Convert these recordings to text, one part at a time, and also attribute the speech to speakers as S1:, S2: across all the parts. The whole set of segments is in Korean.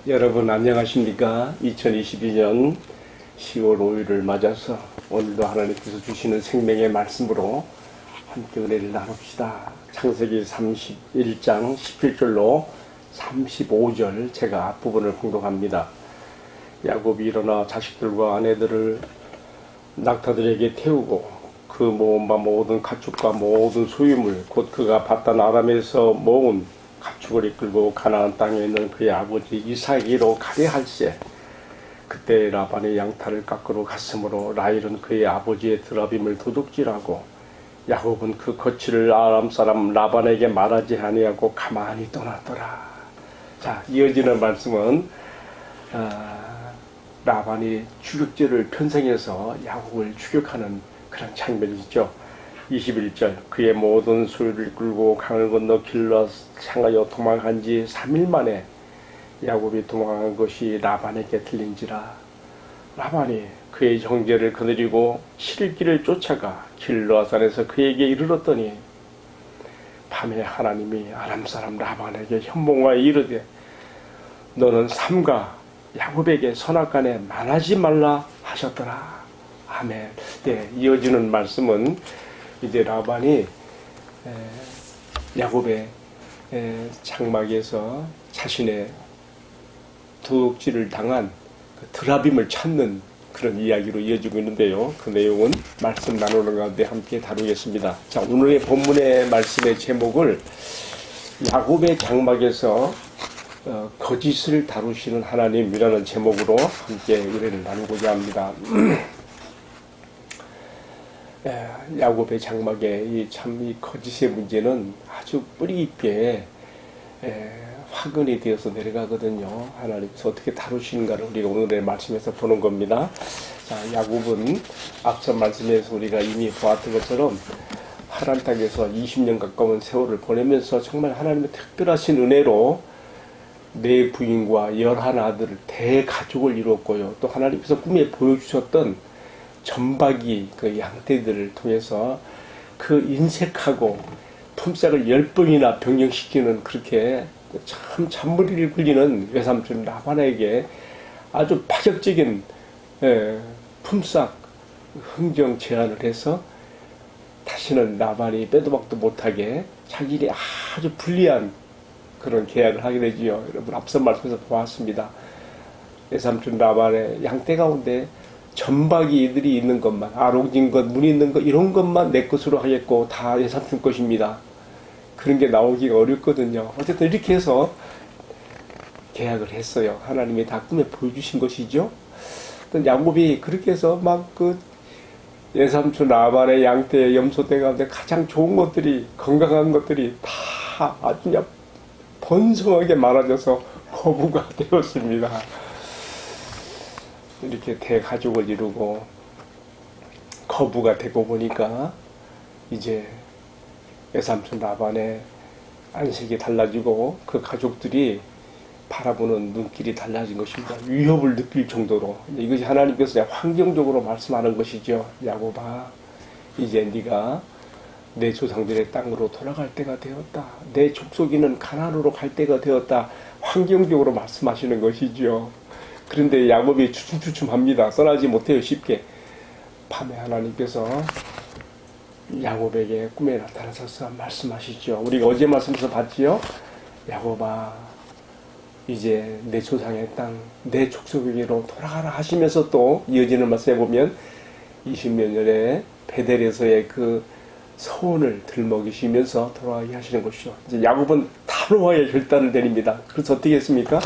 S1: 여러분 안녕하십니까? 2022년 10월 5일을 맞아서 오늘도 하나님께서 주시는 생명의 말씀으로 함께 은혜를 나눕시다. 창세기 31장 17절로 35절 제가 앞부분을 공독합니다. 야곱이 일어나 자식들과 아내들을 낙타들에게 태우고 그 모은 바 모든 가축과 모든 소유물 곧 그가 바단 아람에서 모은 가축을 이끌고 가나안 땅에 있는 그의 아버지 이삭에게로 가려 할세. 그때 라반의 양탈을 깎으러 갔으므로 라헬은 그의 아버지의 드라빔을 도둑질하고 야곱은 그 거취를 아람 사람 라반에게 말하지 아니하고 가만히 떠났더라. 자, 이어지는 말씀은 라반이 추격죄를 편성해서 야곱을 추격하는 그런 장면이죠. 21절 그의 모든 소유를 끌고 강을 건너 길러 향하여 도망한 지 3일 만에 야곱이 도망한 것이 라반에게 들린지라. 라반이 그의 형제를 거느리고 실길을 쫓아가 길러산에서 그에게 이르렀더니 밤에 하나님이 아람 사람 라반에게 현몽하여 이르되 너는 삼가 야곱에게 선악간에 말하지 말라 하셨더라. 아멘. 네, 이어지는 말씀은 이제 라반이 야곱의 장막에서 자신의 도둑질을 당한 그 드라빔을 찾는 그런 이야기로 이어지고 있는데요. 그 내용은 말씀 나누는 가운데 함께 다루겠습니다. 자, 오늘의 본문의 말씀의 제목을 야곱의 장막에서 거짓을 다루시는 하나님이라는 제목으로 함께 은혜를 나누고자 합니다. 야곱의 장막에 이 거짓의 문제는 아주 뿌리 깊게 화근이 되어서 내려가거든요. 하나님께서 어떻게 다루시는가를 우리가 오늘의 말씀에서 보는 겁니다. 자, 야곱은 앞서 말씀에서 우리가 이미 보았던 것처럼 하란 땅에서 20년 가까운 세월을 보내면서 정말 하나님의 특별하신 은혜로 네 부인과 11아들을 대가족을 이루었고요. 또 하나님께서 꿈에 보여주셨던 전박이 그 양떼들을 통해서 그 인색하고 품삯을 10번이나 변경시키는 그렇게 참 잔머리를 굴리는 외삼촌 라반에게 아주 파격적인 품삯 흥정 제안을 해서 다시는 라반이 빼도 박도 못하게 자기들이 아주 불리한 그런 계약을 하게 되지요. 여러분 앞서 말씀에서 보았습니다. 외삼촌 라반의 양떼 가운데 전박이들이 있는 것만, 아롱진 것, 무늬 있는 것, 이런 것만 내 것으로 하겠고 다 외삼촌 것입니다. 그런 게 나오기가 어렵거든요. 어쨌든 이렇게 해서 계약을 했어요. 하나님이 다 꿈에 보여주신 것이죠. 야곱이 그렇게 해서 막 그 외삼촌 라반의 양떼, 염소떼 가운데 가장 좋은 것들이, 건강한 것들이 다 아주 그냥 번성하게 많아져서 거부가 되었습니다. 이렇게 대가족을 이루고 거부가 되고 보니까 이제 외삼촌 라반의 안색이 달라지고 그 가족들이 바라보는 눈길이 달라진 것입니다. 위협을 느낄 정도로. 이것이 하나님께서 환경적으로 말씀하는 것이죠. 야곱아, 이제 네가 내 조상들의 땅으로 돌아갈 때가 되었다. 내 족속이는 가나안으로 갈 때가 되었다. 환경적으로 말씀하시는 것이죠. 그런데 야곱이 주춤주춤합니다. 떠나지 못해요, 쉽게. 밤에 하나님께서 야곱에게 꿈에 나타나셔서 말씀하시죠. 우리가 어제 말씀에서 봤지요. 야곱아, 이제 내 조상의 땅, 내 족속에게로 돌아가라 하시면서 또 이어지는 말씀에 보면 20몇 년에 베델에서의 그 소원을 들먹이시면서 돌아가게 하시는 것이죠. 이제 야곱은 단호하게 결단을 내립니다. 그래서 어떻게 했습니까?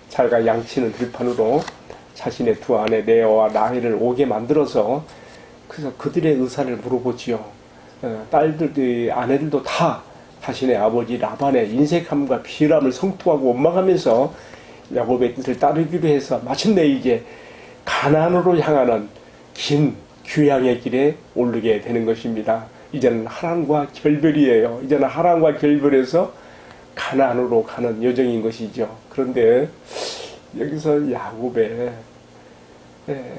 S1: 자기가 양치는 들판으로 자신의 두 아내 레아와 라헬을 오게 만들어서 그래서 그들의 의사를 물어보지요. 딸들, 아내들도 다 자신의 아버지 라반의 인색함과 비열함을 성토하고 원망하면서 야곱의 뜻을 따르기로 해서 마침내 이제 가나안으로 향하는 긴 귀향의 길에 오르게 되는 것입니다. 이제는 하란과 결별이에요. 이제는 하란과 결별해서 가나안으로 가는 여정인 것이죠. 그런데 여기서 야곱의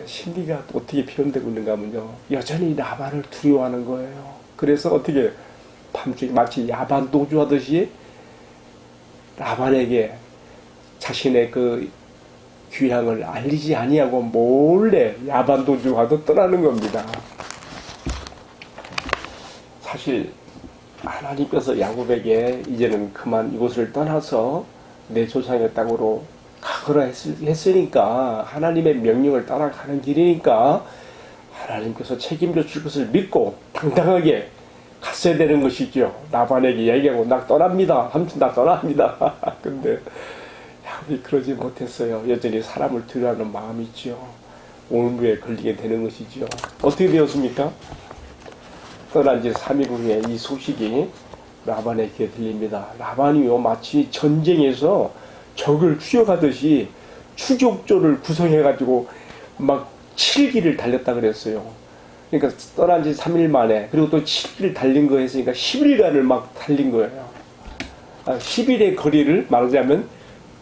S1: 심리가 어떻게 표현되고 있는가 하면요. 여전히 라반을 두려워하는 거예요. 그래서 어떻게 밤중에 마치 야반 도주하듯이 라반에게 자신의 그 귀향을 알리지 아니하고 몰래 야반 도주하듯 떠나는 겁니다. 사실 하나님께서 야곱에게 이제는 그만 이곳을 떠나서 내 조상의 땅으로 가거라 했으니까, 하나님의 명령을 따라가는 길이니까 하나님께서 책임져 줄 것을 믿고 당당하게 갔어야 되는 것이죠. 라반에게 얘기하고 나 떠납니다. 삼촌 나 떠납니다. 근데 야곱이 그러지 못했어요. 여전히 사람을 두려워하는 마음이 있죠. 올무에 걸리게 되는 것이죠. 어떻게 되었습니까? 떠난 지 3일 후에 이 소식이 라반에게 들립니다. 라반이요, 마치 전쟁에서 적을 추격하듯이 추격조를 구성해가지고 막 7기를 달렸다 그랬어요. 그러니까 떠난 지 3일 만에, 그리고 또 7기를 달린 거 했으니까 10일간을 막 달린 거예요. 10일의 거리를 말하자면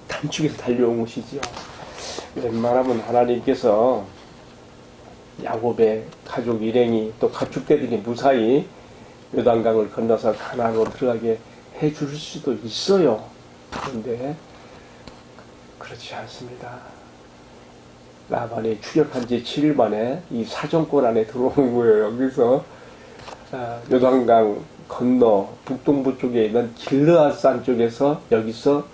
S1: 단축해서 달려온 것이죠. 웬만하면 하나님께서 야곱의 가족 일행이 또 가축대들이 무사히 요단강을 건너서 가나안으로 들어가게 해줄 수도 있어요. 그런데 그렇지 않습니다. 라반이 추격한 지 7일 만에 이 사정권 안에 들어오는 거예요. 그래서 요단강 건너 북동부 쪽에 있는 길르앗산 쪽에서 여기서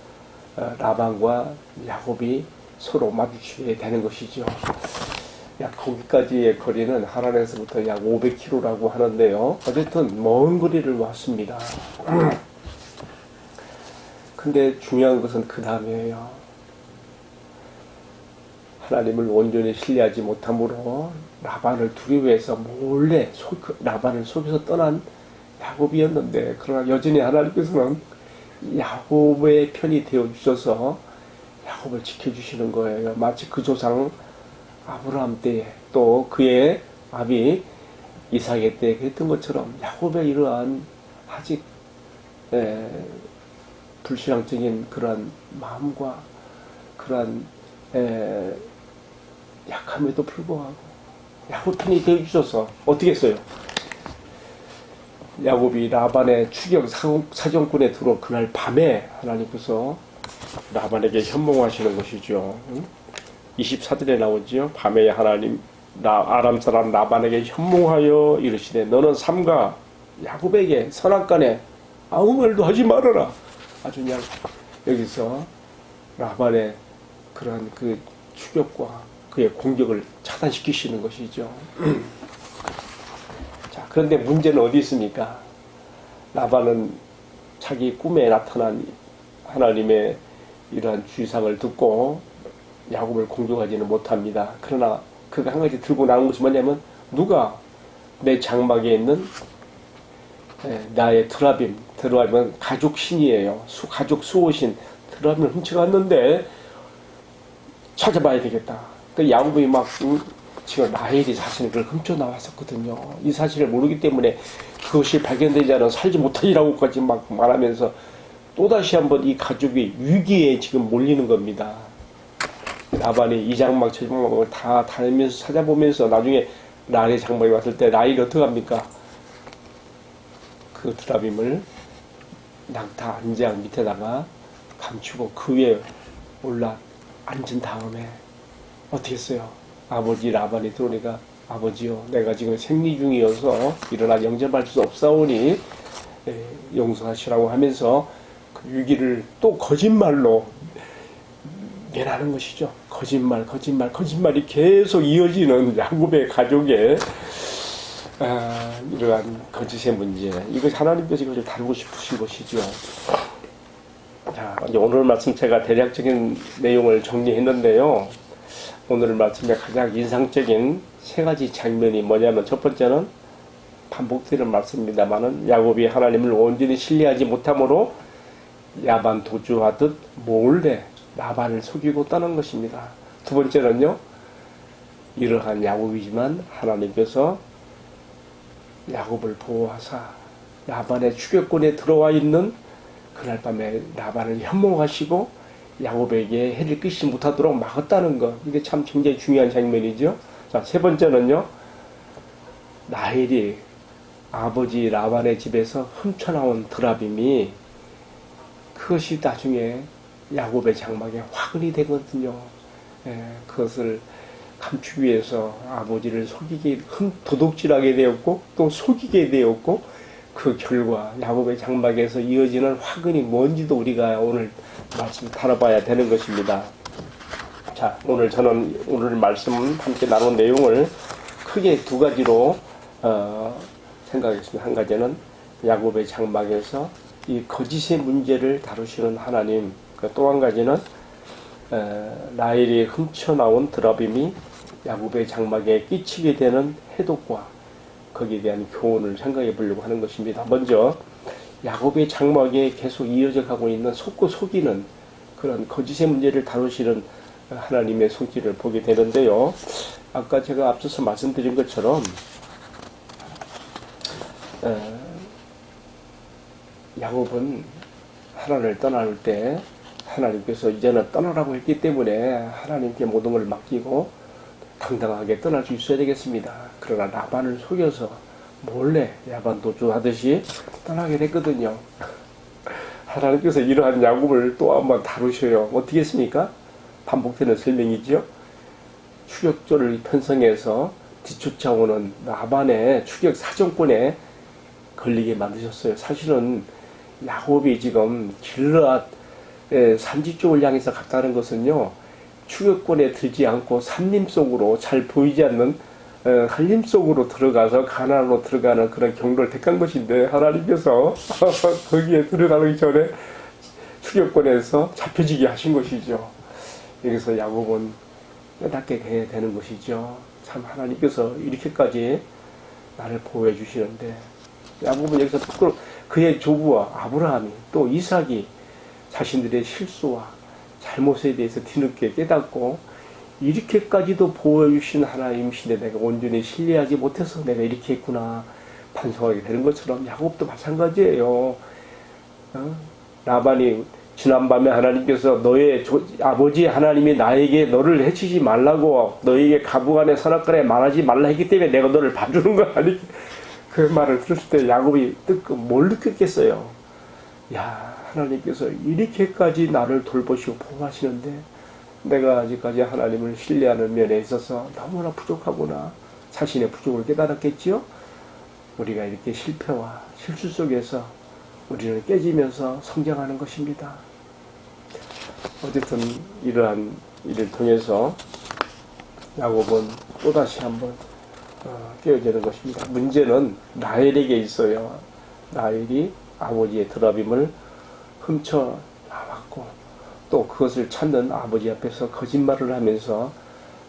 S1: 라반과 야곱이 서로 마주치게 되는 것이죠. 약 거기까지의 거리는 하란에서부터 약 500km라고 하는데요. 어쨌든 먼 거리를 왔습니다. 근데 중요한 것은 그 다음이에요. 하나님을 온전히 신뢰하지 못함으로 라반을 두려워해서 몰래 라반을 속여서 떠난 야곱이었는데, 그러나 여전히 하나님께서는 야곱의 편이 되어 주셔서 야곱을 지켜주시는 거예요. 마치 그 조상 아브라함 때, 또 그의 아비 이삭의 때 그랬던 것처럼 야곱의 이러한 아직 불신앙적인 그러한 마음과 그러한 약함에도 불구하고 야곱 편이 되어 주셔서 어떻게 했어요? 야곱이 라반의 추격 사정꾼에 들어 그날 밤에 하나님께서 라반에게 현몽하시는 것이죠. 24절에 나오지요. 밤에 하나님 아람 사람 라반에게 현몽하여 이르시되 너는 삼가 야곱에게 선악간에 아무 말도 하지 말아라. 아주 그냥 여기서 라반의 그런 그 추격과 그의 공격을 차단시키시는 것이죠. 자, 그런데 문제는 어디 있습니까? 라반은 자기 꿈에 나타난 하나님의 이러한 주의사항을 듣고 야곱을 공격하지는 못합니다. 그러나 그가 한 가지 들고 나온 것이 뭐냐면, 누가 내 장막에 있는 나의 드라빔은 가족 신이에요. 가족 수호신 드라빔을 훔쳐갔는데 찾아봐야 되겠다. 그 야곱이 막 지금 라헬이 자신을 그걸 훔쳐 나왔었거든요. 이 사실을 모르기 때문에 그것이 발견되지 않아 살지 못하리라고까지 막 말하면서 또다시 한번 이 가족이 위기에 지금 몰리는 겁니다. 라반이 이 장막 저 장막을 다 다니면서 찾아보면서 나중에 라헬의 장막에 왔을 때 라헬이 어떻게 합니까? 그 드라빔을 낙타 안장 밑에다가 감추고 그 위에 올라 앉은 다음에 어떻게 했어요? 아버지 라반이 들어오니까, 아버지요, 내가 지금 생리 중이어서 일어나 영접할 수 없사오니 용서하시라고 하면서 그 위기를 또 거짓말로 면하는 것이죠. 거짓말이 계속 이어지는 야곱의 가족의 이러한 거짓의 문제. 이것이 하나님께서 이것을 다루고 싶으신 것이죠. 자, 이제 오늘 말씀 제가 대략적인 내용을 정리했는데요. 오늘 말씀의 가장 인상적인 세 가지 장면이 뭐냐면, 첫 번째는 반복되는 말씀입니다만은 야곱이 하나님을 온전히 신뢰하지 못함으로 야반 도주하듯 몰래 라반을 속이고 떠난 것입니다. 두 번째는요, 이러한 야곱이지만 하나님께서 야곱을 보호하사 라반의 추격권에 들어와 있는 그날 밤에 라반을 현몽하시고 야곱에게 해를 끼치지 못하도록 막았다는 것. 이게 참 굉장히 중요한 장면이죠. 자, 세 번째는요, 라헬이 아버지 라반의 집에서 훔쳐나온 드라빔이 그것이 나중에 야곱의 장막에 화근이 되거든요. 그것을 감추기 위해서 아버지를 도둑질하게 되었고 또 속이게 되었고 그 결과 야곱의 장막에서 이어지는 화근이 뭔지도 우리가 오늘 말씀 다뤄봐야 되는 것입니다. 자, 저는 오늘 말씀 함께 나눈 내용을 크게 두 가지로 생각했습니다. 한 가지는 야곱의 장막에서 이 거짓의 문제를 다루시는 하나님, 또 한 가지는 라헬이 훔쳐나온 드라빔이 야곱의 장막에 끼치게 되는 해독과 거기에 대한 교훈을 생각해 보려고 하는 것입니다. 먼저 야곱의 장막에 계속 이어져 가고 있는 속고 속이는 그런 거짓의 문제를 다루시는 하나님의 손길을 보게 되는데요. 아까 제가 앞서서 말씀드린 것처럼 야곱은 하나님을 떠날 때 하나님께서 이제는 떠나라고 했기 때문에 하나님께 모든 걸 맡기고 당당하게 떠날 수 있어야 되겠습니다. 그러나 라반을 속여서 몰래 야반 도주하듯이 떠나게 됐거든요. 하나님께서 이러한 야곱을 또 한번 다루셔요. 어떻게 했습니까? 반복되는 설명이죠. 추격조를 편성해서 뒤쫓아오는 라반의 추격 사정권에 걸리게 만드셨어요. 사실은 야곱이 지금 길르앗 산지 쪽을 향해서 갔다는 것은요, 추격권에 들지 않고 산림 속으로 잘 보이지 않는 산림 속으로 들어가서 가나안으로 들어가는 그런 경로를 택한 것인데 하나님께서 거기에 들어가기 전에 추격권에서 잡혀지게 하신 것이죠. 여기서 야곱은 깨닫게 돼야 되는 것이죠. 참 하나님께서 이렇게까지 나를 보호해 주시는데 야곱은 여기서 그의 조부와 아브라함이 또 이삭이 자신들의 실수와 잘못에 대해서 뒤늦게 깨닫고 이렇게까지도 보호해 주신 하나님이신데 내가 온전히 신뢰하지 못해서 내가 이렇게 했구나 반성하게 되는 것처럼 야곱도 마찬가지예요. 라반이 지난밤에 하나님께서 너의 아버지 하나님이 나에게 너를 해치지 말라고 너에게 가부간의 선악간에 말하지 말라 했기 때문에 내가 너를 봐주는 거 아니? 그 말을 들었을 때 야곱이 뭘 느꼈겠어요? 야, 하나님께서 이렇게까지 나를 돌보시고 보호하시는데 내가 아직까지 하나님을 신뢰하는 면에 있어서 너무나 부족하구나. 자신의 부족을 깨달았겠지요? 우리가 이렇게 실패와 실수 속에서 우리는 깨지면서 성장하는 것입니다. 어쨌든 이러한 일을 통해서 야곱은 또다시 한번 깨어지는 것입니다. 문제는 라헬에게 있어요. 라헬이 아버지의 드라빔을 훔쳐 나왔고 또 그것을 찾는 아버지 앞에서 거짓말을 하면서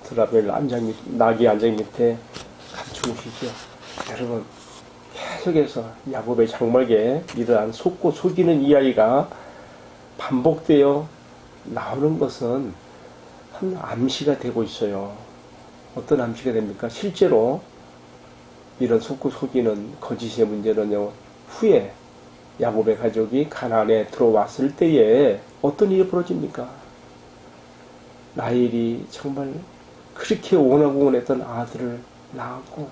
S1: 드라빔을 나귀 안장 밑에 감추시죠. 여러분 계속해서 야곱의 장막에 이러한 속고 속이는 이야기가 반복되어 나오는 것은 한 암시가 되고 있어요. 어떤 암시가 됩니까? 실제로 이런 속고 속이는 거짓의 문제는요, 후에 야곱의 가족이 가나안에 들어왔을 때에 어떤 일이 벌어집니까? 라헬이 정말 그렇게 원하고 원했던 아들을 낳았고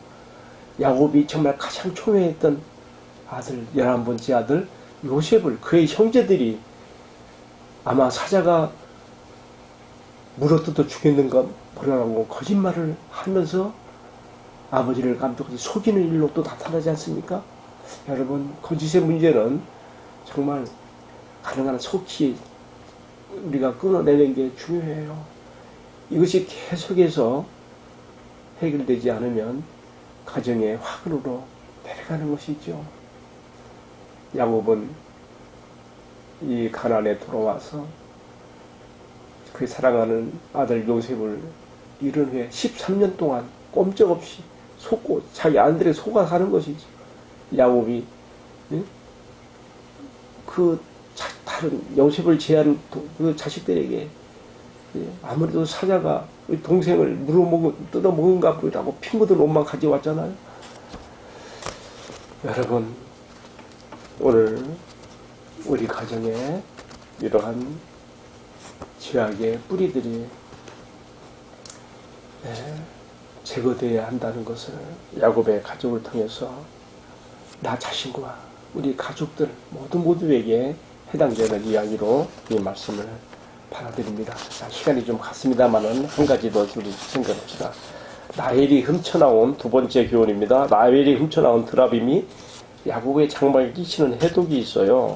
S1: 야곱이 정말 가장 초회했던 아들, 11번째 아들 요셉을 그의 형제들이 아마 사자가 물어뜯어 죽였는가 보라고 거짓말을 하면서 아버지를 감독하지 속이는 일로 또 나타나지 않습니까? 여러분, 거짓의 문제는 정말 가능한 속히 우리가 끊어내는 게 중요해요. 이것이 계속해서 해결되지 않으면 가정의 화근으로 내려가는 것이죠. 야곱은 이 가나안에 돌아와서 그 사랑하는 아들 요셉을 잃은 후에 13년 동안 꼼짝없이 속고 자기 아들에 속아 사는 것이죠. 야곱이 그 다른 요셉을 제한 그 자식들에게 아무래도 사자가 동생을 뜯어먹은가 보다고 피 묻은 옷만 가져왔잖아요. 여러분, 오늘 우리 가정에 이러한 죄악의 뿌리들이 제거되어야 한다는 것을 야곱의 가족을 통해서 나 자신과 우리 가족들 모두에게 해당되는 이야기로 이 말씀을 받아들입니다. 자, 시간이 좀 갔습니다만은 한 가지 더 우리 생각합시다. 라헬이 훔쳐나온 두 번째 교훈입니다. 라헬이 훔쳐나온 드라빔이 야곱의 장막에 끼치는 해독이 있어요.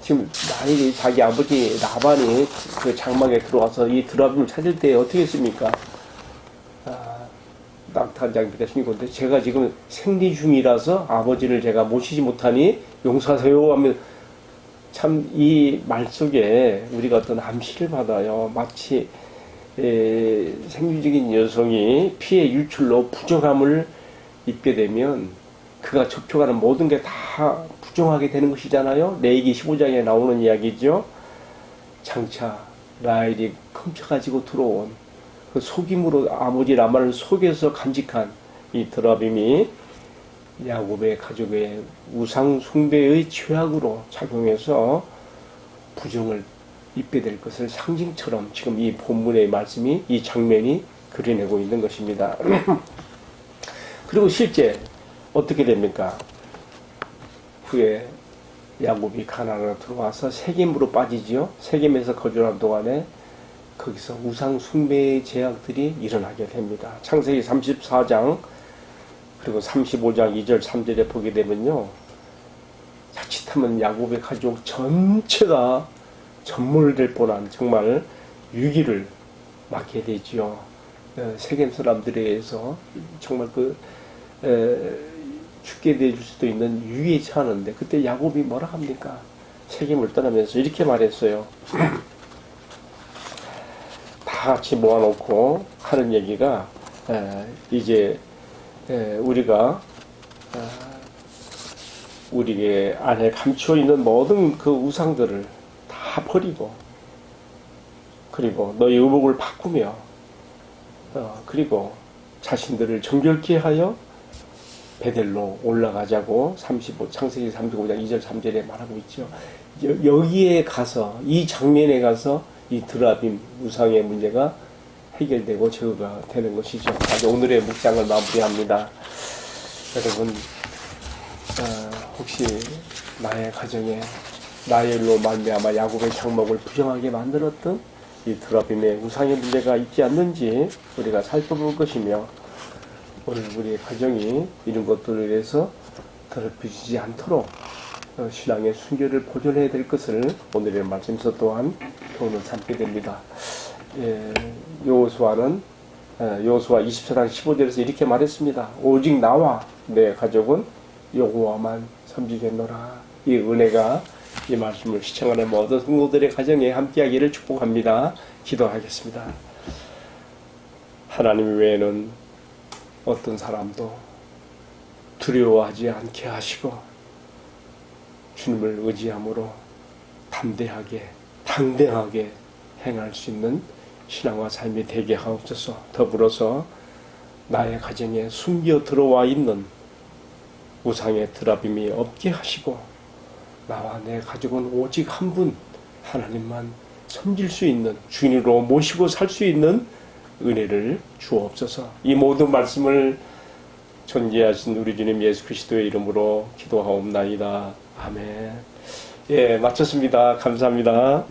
S1: 지금 라헬이 자기 아버지 라반이 그 장막에 들어와서 이 드라빔을 찾을 때 어떻게 했습니까? 낙타 장비가 생긴 건데 제가 지금 생리 중이라서 아버지를 제가 모시지 못하니 용서하세요 하면 참 이 말 속에 우리가 어떤 암시를 받아요. 마치 생리적인 여성이 피의 유출로 부정함을 입게 되면 그가 접촉하는 모든 게 다 부정하게 되는 것이잖아요. 레위기 15장에 나오는 이야기죠. 장차 라헬이 훔쳐가지고 들어온 그 속임으로 아버지 라반을 속여서 간직한 이 드라빔이 야곱의 가족의 우상 숭배의 죄악으로 작용해서 부정을 입게 될 것을 상징처럼 지금 이 본문의 말씀이 이 장면이 그려내고 있는 것입니다. 그리고 실제 어떻게 됩니까? 후에 야곱이 가나안으로 들어와서 세겜으로 빠지지요. 세겜에서 거주하는 동안에 거기서 우상 숭배의 죄악들이 일어나게 됩니다. 창세기 34장 그리고 35장 2절 3절에 보게 되면요. 자칫하면 야곱의 가족 전체가 전몰될 뻔한 정말 위기를 맞게 되지요. 세겜 사람들에 의해서 정말 죽게 될 수도 있는 위기에 처하는데 그때 야곱이 뭐라 합니까? 세겜을 떠나면서 이렇게 말했어요. 다 같이 모아놓고 하는 얘기가 이제 우리가 우리의 안에 감추어 있는 모든 그 우상들을 다 버리고 그리고 너희 의복을 바꾸며 그리고 자신들을 정결케 하여 베델로 올라가자고 창세기 35장 2절 3절에 말하고 있죠. 여기에 가서 이 장면에 가서 이 드라빔 우상의 문제가 해결되고 제거가 되는 것이죠. 아주 오늘의 묵상을 마무리합니다. 여러분 혹시 나의 가정에 나의 일로 말미암아 야곱의 장막을 부정하게 만들었던 이 드라빔의 우상의 문제가 있지 않는지 우리가 살펴볼 것이며 오늘 우리의 가정이 이런 것들에 대해서 더럽혀지지 않도록 신앙의 순결을 보존해야 될 것을 오늘의 말씀에서 또한 교훈을 삼게 됩니다. 여호수아 24장 15절에서 이렇게 말했습니다. 오직 나와 내 가족은 여호와만 섬기겠노라. 이 은혜가 이 말씀을 시청하는 모든 성도들의 가정에 함께하기를 축복합니다. 기도하겠습니다. 하나님 외에는 어떤 사람도 두려워하지 않게 하시고 주님을 의지함으로 담대하게 당당하게 행할 수 있는 신앙과 삶이 되게 하옵소서. 더불어서 나의 가정에 숨겨 들어와 있는 우상의 드라빔이 없게 하시고 나와 내 가족은 오직 한 분 하나님만 섬길 수 있는 주인으로 모시고 살 수 있는 은혜를 주옵소서. 이 모든 말씀을 존귀하신 우리 주님 예수 그리스도의 이름으로 기도하옵나이다. 아멘. 예, 마쳤습니다. 감사합니다.